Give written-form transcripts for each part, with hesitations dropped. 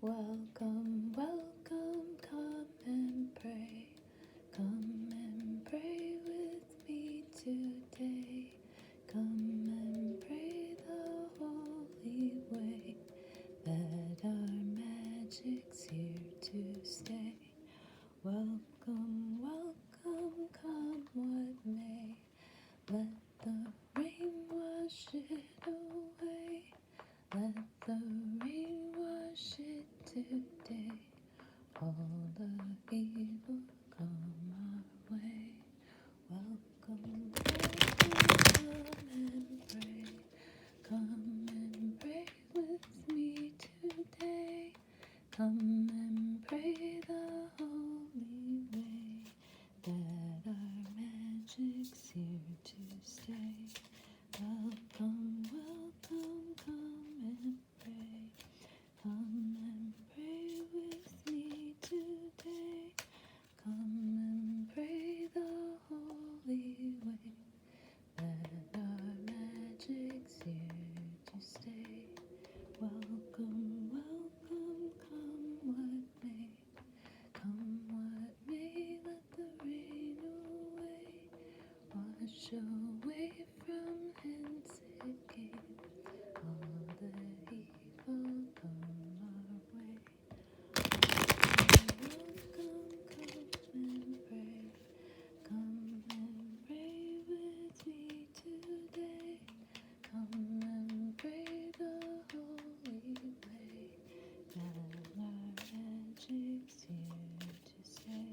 Welcome, welcome, come and pray. Come and pray with me today. Come and pray the holy way, that our magic's here to stay. Welcome, welcome, come what may. Let the rain wash it away. Let the rain wash it today. All the evil come our way. Welcome, welcome, come and pray. Come and pray with me today. Come and pray the holy way, that our magic's here to stay. Welcome, welcome, come and pray. Come and pray with me today. Come and pray the holy way, that our magic's here to stay. Welcome, welcome, come what may. Come what may, let the rain away. Wash away from hence it came. All the evil come our way. Welcome, come and pray. Come and pray with me today. Come and pray the holy way, that our magic's here to stay.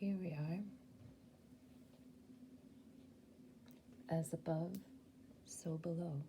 Here we are. As above, so below.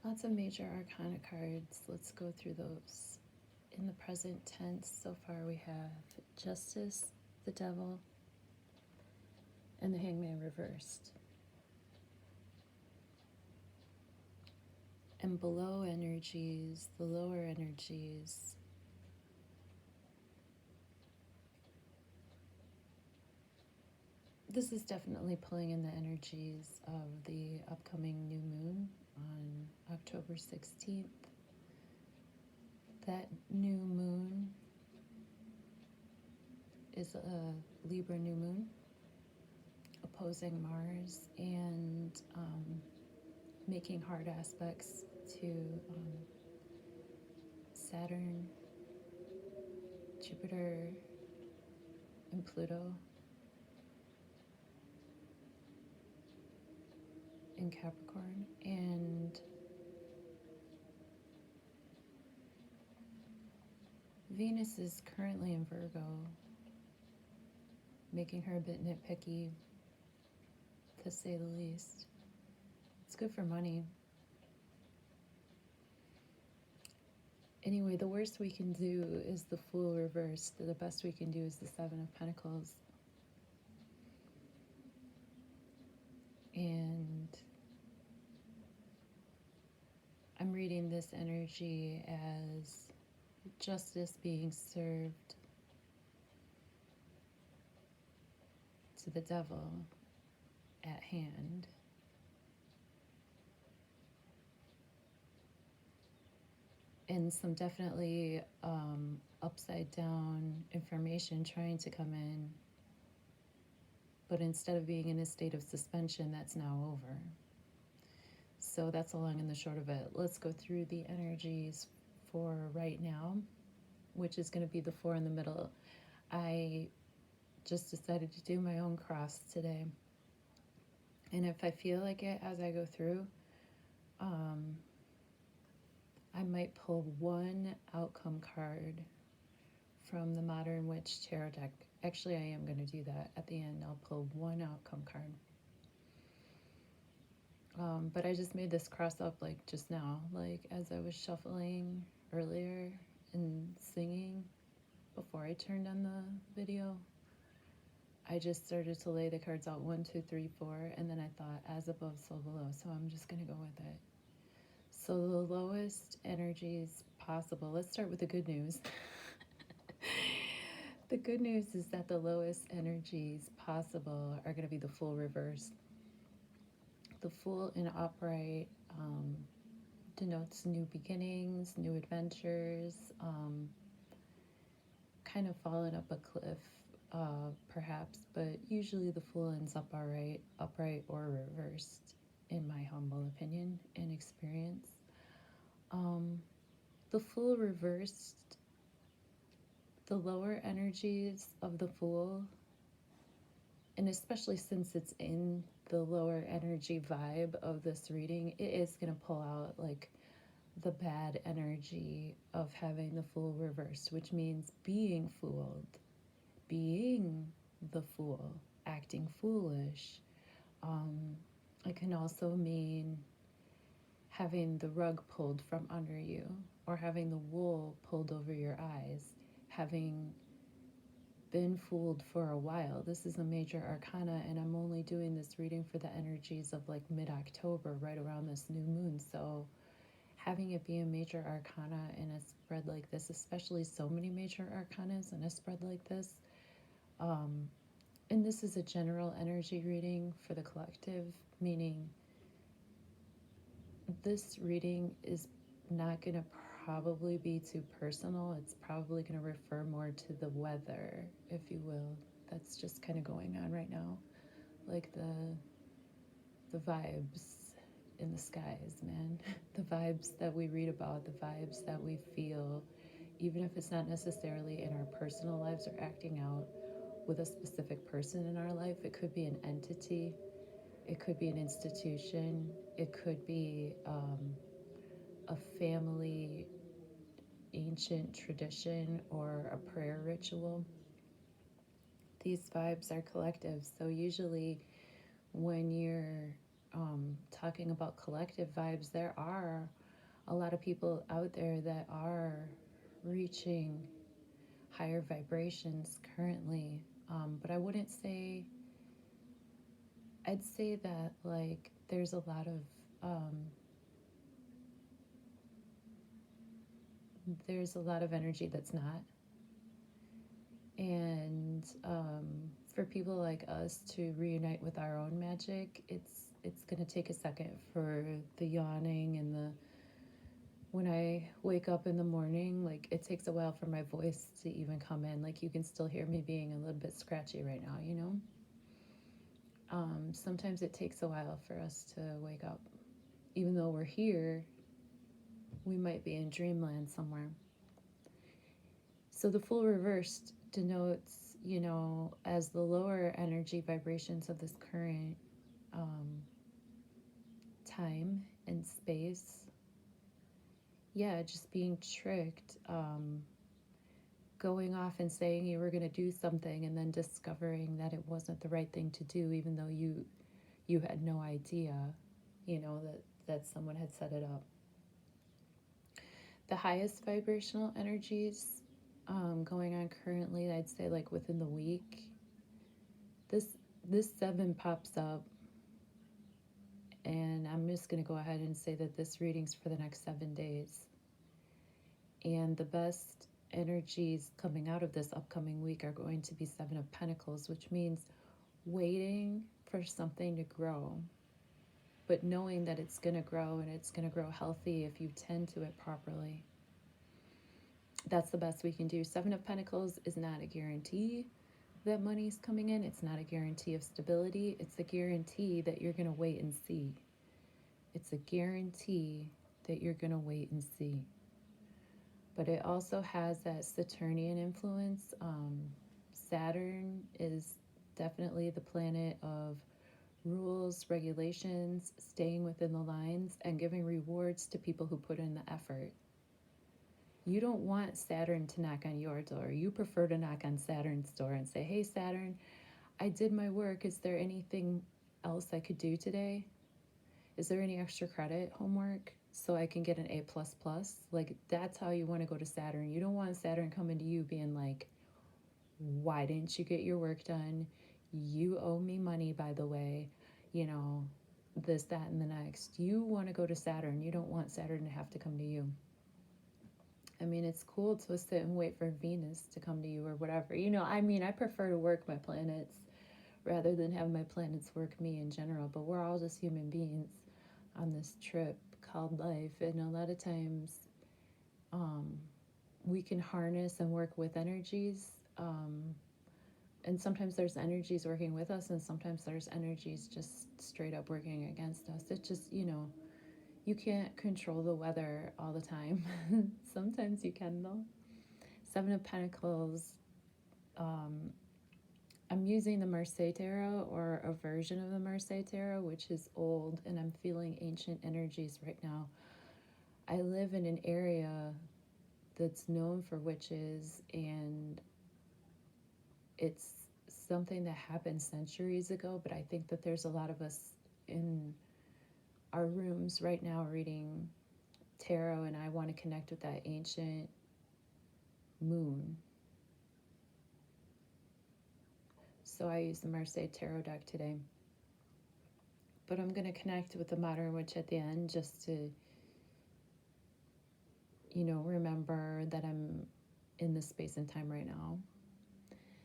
Lots of major arcana cards. Let's go through those. In the present tense, so far we have Justice, the Devil, and the Hangman reversed. And below energies, the lower energies, this is definitely pulling in the energies of the upcoming new moon on October 16th. That new moon is a Libra new moon, opposing Mars and making hard aspects to Saturn, Jupiter, and Pluto in Capricorn. And Venus is currently in Virgo, making her a bit nitpicky, to say the least. It's good for money. Anyway, the worst we can do is the Fool reversed. The best we can do is the Seven of Pentacles. And I'm reading this energy as justice being served to the devil at hand. And some definitely upside down information trying to come in. But instead of being in a state of suspension, that's now over. So that's the long and the short of it. Let's go through the energies for right now, which is going to be the four in the middle. I just decided to do my own cross today. And if I feel like it as I go through, I might pull one outcome card from the Modern Witch Tarot deck. Actually, I am going to do that at the end. I'll pull one outcome card. But I just made this cross up like just now, like as I was shuffling earlier and singing before I turned on the video. I just started to lay the cards out 1, 2, 3, 4, and then I thought as above, so below. So I'm just going to go with it. So the lowest energies possible. Let's start with the good news. The good news is that the lowest energies possible are going to be the Fool reverse. The Fool in upright denotes new beginnings, new adventures, kind of falling up a cliff, perhaps, but usually the Fool ends up upright or reversed, in my humble opinion and experience. The Fool reversed, the lower energies of the Fool, and especially since it's in the lower energy vibe of this reading, it is going to pull out like the bad energy of having the Fool reversed, which means being fooled, being the fool, acting foolish. It can also mean having the rug pulled from under you, or having the wool pulled over your eyes, having been fooled for a while. This is a major arcana, and I'm only doing this reading for the energies of like mid-October, right around this new moon. So having it be a major arcana in a spread like this, especially so many major arcanas in a spread like this, and this is a general energy reading for the collective, meaning this reading is not going to probably be too personal. It's probably going to refer more to the weather, if you will. That's just kind of going on right now, like the vibes in the skies, man. The vibes that we read about, the vibes that we feel, even if it's not necessarily in our personal lives or acting out with a specific person in our life. It could be an entity, it could be an institution, it could be a family ancient tradition or a prayer ritual. These vibes are collective. So usually when you're talking about collective vibes, there are a lot of people out there that are reaching higher vibrations currently. But I wouldn't say, I'd say that like there's a lot of energy that's not. And for people like us to reunite with our own magic, it's going to take a second for the yawning and the when I wake up in the morning, like it takes a while for my voice to even come in. Like you can still hear me being a little bit scratchy right now, you know? Sometimes it takes a while for us to wake up. Even though we're here, we might be in dreamland somewhere. So the Fool reversed denotes, you know, as the lower energy vibrations of this current time and space. Yeah, just being tricked, going off and saying you were going to do something and then discovering that it wasn't the right thing to do, even though you had no idea, you know, that someone had set it up. The highest vibrational energies going on currently, I'd say like within the week, this 7 pops up, and I'm just going to go ahead and say that this reading's for the next 7 days. And the best energies coming out of this upcoming week are going to be 7 of Pentacles, which means waiting for something to grow, but knowing that it's going to grow, and it's going to grow healthy if you tend to it properly. That's the best we can do. 7 of Pentacles is not a guarantee that money's coming in. It's not a guarantee of stability. It's a guarantee that you're going to wait and see. It's a guarantee that you're going to wait and see. But it also has that Saturnian influence. Saturn is definitely the planet of rules, regulations, staying within the lines, and giving rewards to people who put in the effort. You don't want Saturn to knock on your door. You prefer to knock on Saturn's door and say, hey, Saturn, I did my work. Is there anything else I could do today? Is there any extra credit homework so I can get an A++? Like, that's how you want to go to Saturn. You don't want Saturn coming to you being like, why didn't you get your work done? You owe me money, by the way. You know, this, that, and the next. You want to go to Saturn. You don't want Saturn to have to come to you. I mean, it's cool to sit and wait for Venus to come to you or whatever. You know, I mean, I prefer to work my planets rather than have my planets work me in general. But we're all just human beings on this trip called life. And a lot of times we can harness and work with energies. And sometimes there's energies working with us, and sometimes there's energies just straight up working against us. It's just, you know, you can't control the weather all the time. Sometimes you can, though. 7 of Pentacles. I'm using the Marseille Tarot, or a version of the Marseille Tarot, which is old, and I'm feeling ancient energies right now. I live in an area that's known for witches, and it's something that happened centuries ago, but I think that there's a lot of us in our rooms right now reading tarot, and I want to connect with that ancient moon. So I use the Marseille Tarot deck today. But I'm going to connect with the modern witch at the end, just to, you know, remember that I'm in this space and time right now.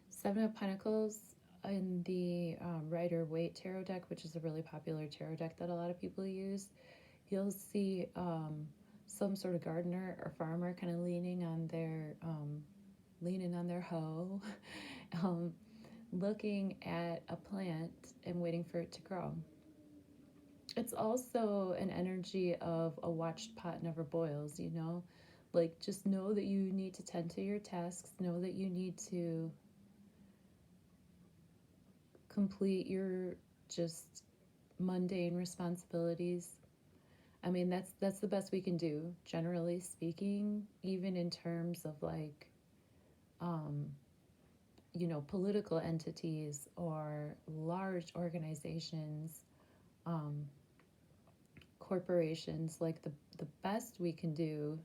7 of Pentacles in the Rider-Waite Tarot deck, which is a really popular tarot deck that a lot of people use. You'll see some sort of gardener or farmer kind of leaning on their hoe, looking at a plant and waiting for it to grow. It's also an energy of a watched pot never boils, you know? Like, just know that you need to tend to your tasks, know that you need to complete your just mundane responsibilities. I mean, that's the best we can do, generally speaking, even in terms of like, you know, political entities or large organizations, corporations. Like, the best we can do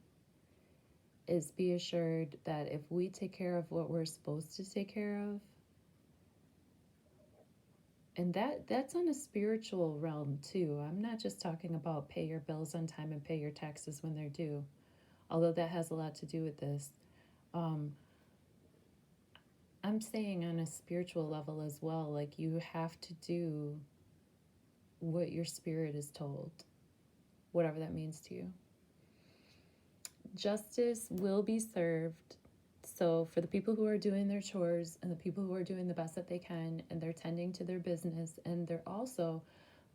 is be assured that if we take care of what we're supposed to take care of, and that's on a spiritual realm too. I'm not just talking about pay your bills on time and pay your taxes when they're due, although that has a lot to do with this. I'm saying on a spiritual level as well, like, you have to do what your spirit is told, whatever that means to you. Justice will be served. So for the people who are doing their chores, and the people who are doing the best that they can, and they're tending to their business, and they're also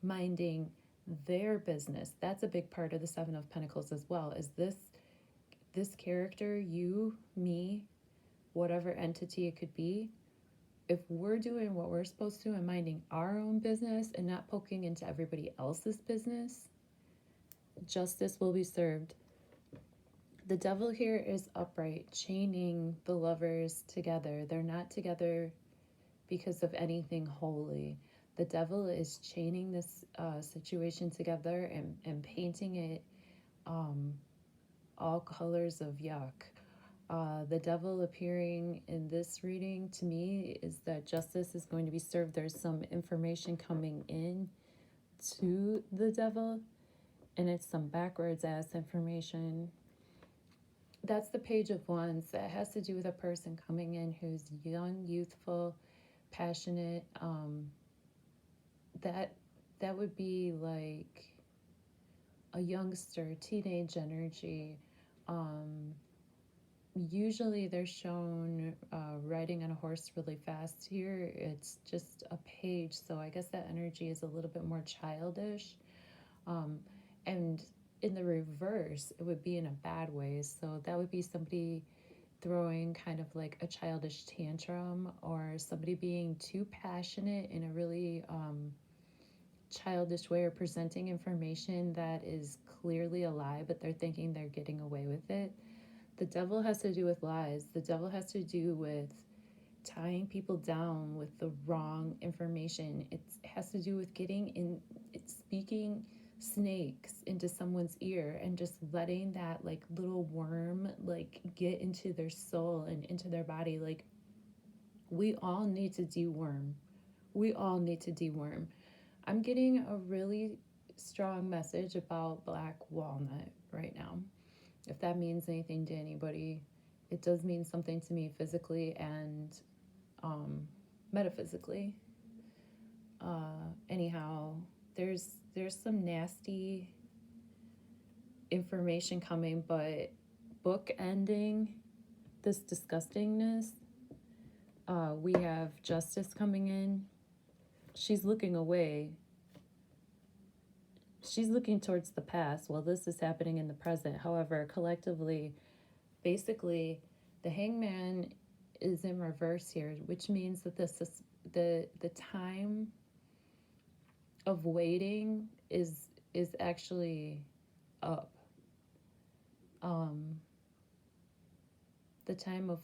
minding their business, that's a big part of the 7 of Pentacles as well, is this character, you, me, whatever entity it could be. If we're doing what we're supposed to and minding our own business and not poking into everybody else's business, justice will be served. The devil here is upright, chaining the lovers together. They're not together because of anything holy. The devil is chaining this situation together and painting it all colors of yuck. The devil appearing in this reading to me is that justice is going to be served. There's some information coming in to the devil, and it's some backwards ass information. That's the Page of Wands. That has to do with a person coming in who's young, youthful, passionate. That would be like a youngster, teenage energy. Usually they're shown riding on a horse really fast. Here it's just a page, so I guess that energy is a little bit more childish. And in the reverse, it would be in a bad way. So that would be somebody throwing kind of like a childish tantrum, or somebody being too passionate in a really childish way, or presenting information that is clearly a lie, but they're thinking they're getting away with it. The devil has to do with lies. The devil has to do with tying people down with the wrong information. It has to do with speaking snakes into someone's ear and just letting that like little worm like get into their soul and into their body. Like, we all need to deworm. We all need to deworm. I'm getting a really strong message about black walnut right now. If that means anything to anybody, it does mean something to me physically and metaphysically. Anyhow, there's some nasty information coming, but bookending this disgustingness, we have justice coming in. She's looking away. She's looking towards the past while this is happening in the present. However, collectively, basically, the hangman is in reverse here, which means that this is the time of waiting is actually up. The time of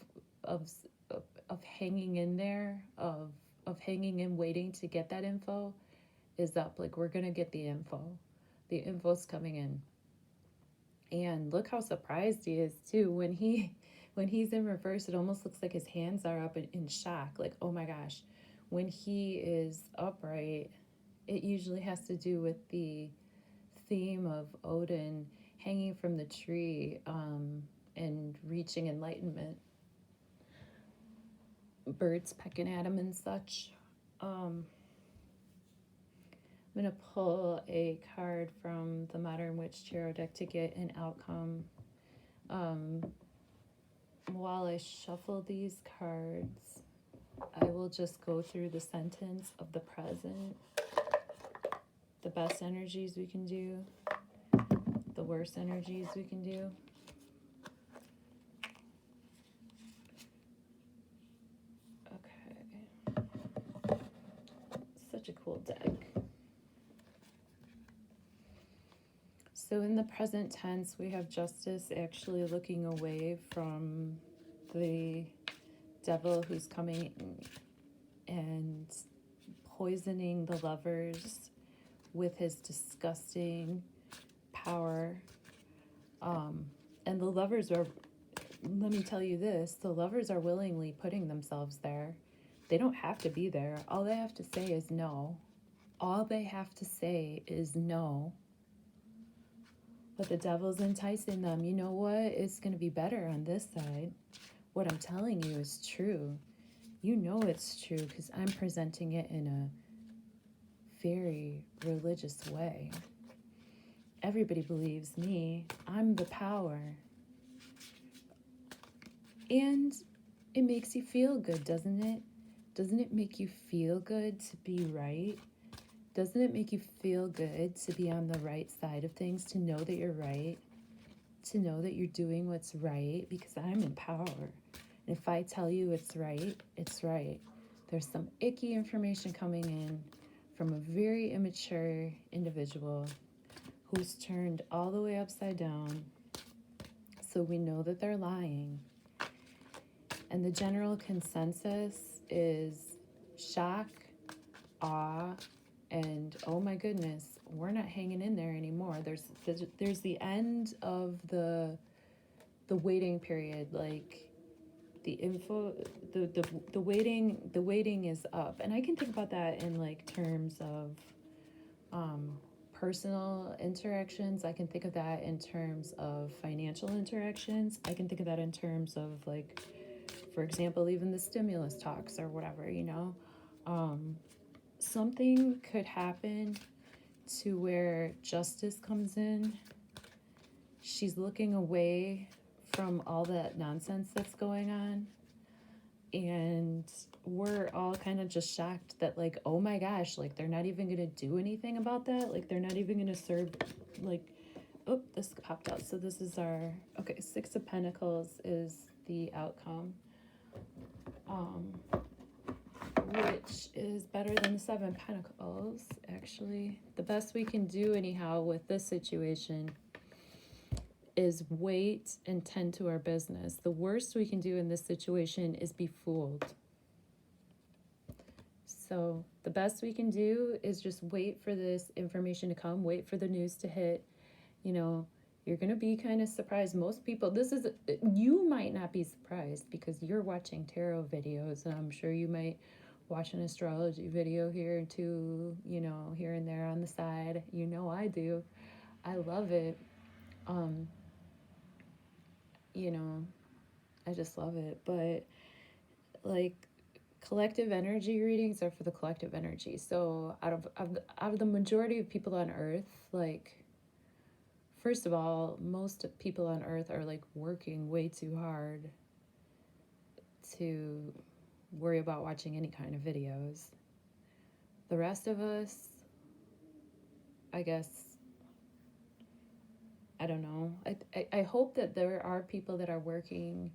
hanging in there, of hanging in, waiting to get that info is up. Like, we're gonna get the info. The info's coming in. And look how surprised he is too. When he's in reverse, it almost looks like his hands are up in shock. Like, oh my gosh. When he is upright, it usually has to do with the theme of Odin hanging from the tree and reaching enlightenment. Birds pecking at him and such. I'm going to pull a card from the Modern Witch Tarot deck to get an outcome. While I shuffle these cards, I will just go through the sentence of the present, the best energies we can do, the worst energies we can do. Okay. Such a cool deck. So in the present tense, we have justice actually looking away from the devil who's coming and poisoning the lovers with his disgusting power. And the lovers are, let me tell you this, the lovers are willingly putting themselves there. They don't have to be there. All they have to say is no. All they have to say is no. But the devil's enticing them. You know what? It's going to be better on this side. What I'm telling you is true. You know it's true because I'm presenting it in a very religious way. Everybody believes me. I'm the power. And it makes you feel good, doesn't it? Doesn't it make you feel good to be right? Doesn't it make you feel good to be on the right side of things, to know that you're right, to know that you're doing what's right? Because I'm in power. And if I tell you it's right, it's right. There's some icky information coming in from a very immature individual who's turned all the way upside down. So we know that they're lying. And the general consensus is shock, awe, and oh my goodness, we're not hanging in there anymore. There's the end of the the waiting period, like the info, the waiting is up. And I can think about that in like terms of personal interactions. I can think of that in terms of financial interactions. I can think of that in terms of like, for example, even the stimulus talks or whatever, you know. Something could happen to where justice comes in. She's looking away from all that nonsense that's going on. And we're all kind of just shocked that, like, oh my gosh, like, they're not even going to do anything about that. Like, they're not even going to serve, like, oh, this popped out. So this is our, okay, Six of Pentacles is the outcome, which is better than the Seven of Pentacles, actually. The best we can do, anyhow, with this situation is wait and tend to our business. The worst we can do in this situation is be fooled. So the best we can do is just wait for this information to come, wait for the news to hit. You know, you're going to be kind of surprised. Most people, you might not be surprised because you're watching tarot videos, and I'm sure you might watch an astrology video here and too, you know, here and there on the side. You know I do. I love it. You know, I just love it. But like, collective energy readings are for the collective energy. So out of the majority of people on Earth, like, first of all, most people on Earth are like working way too hard to worry about watching any kind of videos. The rest of us, I guess, I don't know. I hope that there are people that are working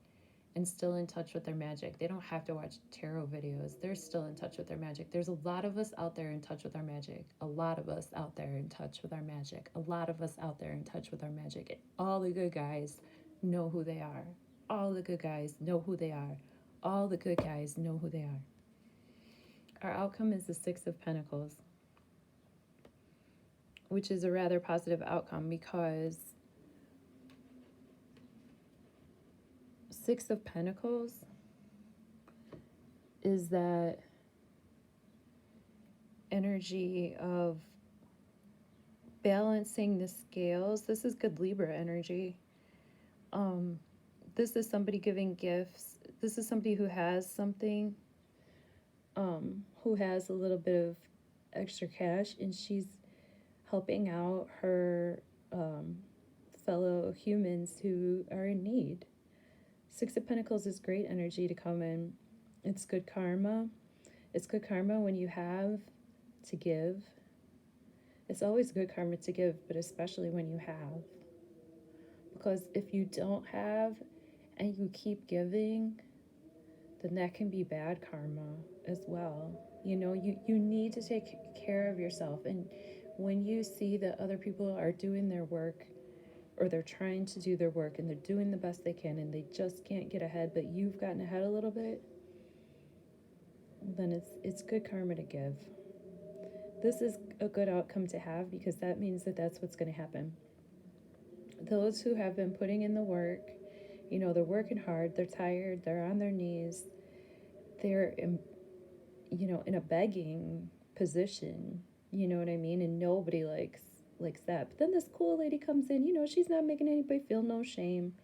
and still in touch with their magic. They don't have to watch tarot videos. They're still in touch with their magic. There's a lot of us out there in touch with our magic. A lot of us out there in touch with our magic. A lot of us out there in touch with our magic. All the good guys know who they are. All the good guys know who they are. All the good guys know who they are. Our outcome is the Six of Pentacles, which is a rather positive outcome because Six of Pentacles is that energy of balancing the scales. This is good Libra energy. This is somebody giving gifts. This is somebody who has something, who has a little bit of extra cash, and she's helping out her fellow humans who are in need. Six of Pentacles is great energy to come in. It's good karma. It's good karma when you have to give. It's always good karma to give, but especially when you have. Because if you don't have and you keep giving, then that can be bad karma as well. You know, you need to take care of yourself. And when you see that other people are doing their work, or they're trying to do their work and they're doing the best they can and they just can't get ahead, but you've gotten ahead a little bit, then it's good karma to give. This is a good outcome to have because that means that that's what's going to happen. Those who have been putting in the work, you know, they're working hard, they're tired, they're on their knees, they're in, you know, in a begging position, you know what I mean? And nobody likes that. But then this cool lady comes in, you know, she's not making anybody feel no shame.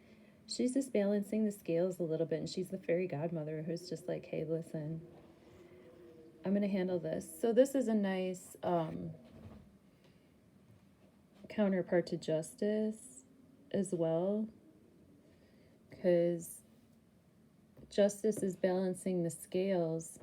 She's just balancing the scales a little bit, and she's the fairy godmother who's just like, hey, listen, I'm going to handle this. So this is a nice counterpart to justice as well, because justice is balancing the scales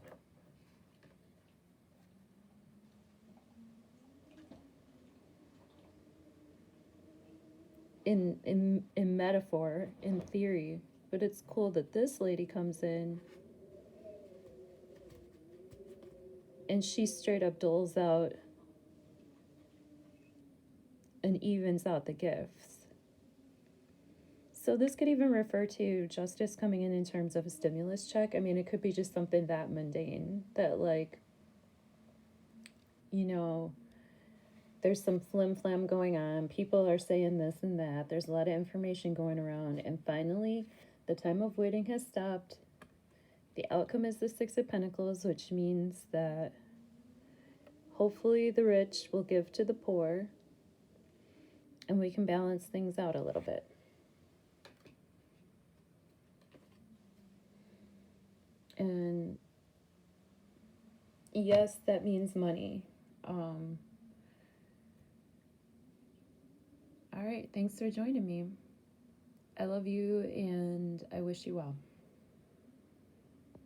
in metaphor, in theory. But it's cool that this lady comes in and she straight up doles out and evens out the gifts. So this could even refer to justice coming in terms of a stimulus check. I mean, it could be just something that mundane that, like, you know, There's some flim-flam going on. People are saying this and that. There's a lot of information going around. And finally, the time of waiting has stopped. The outcome is the Six of Pentacles, which means that hopefully the rich will give to the poor and we can balance things out a little bit. And yes, that means money. All right, thanks for joining me. I love you and I wish you well.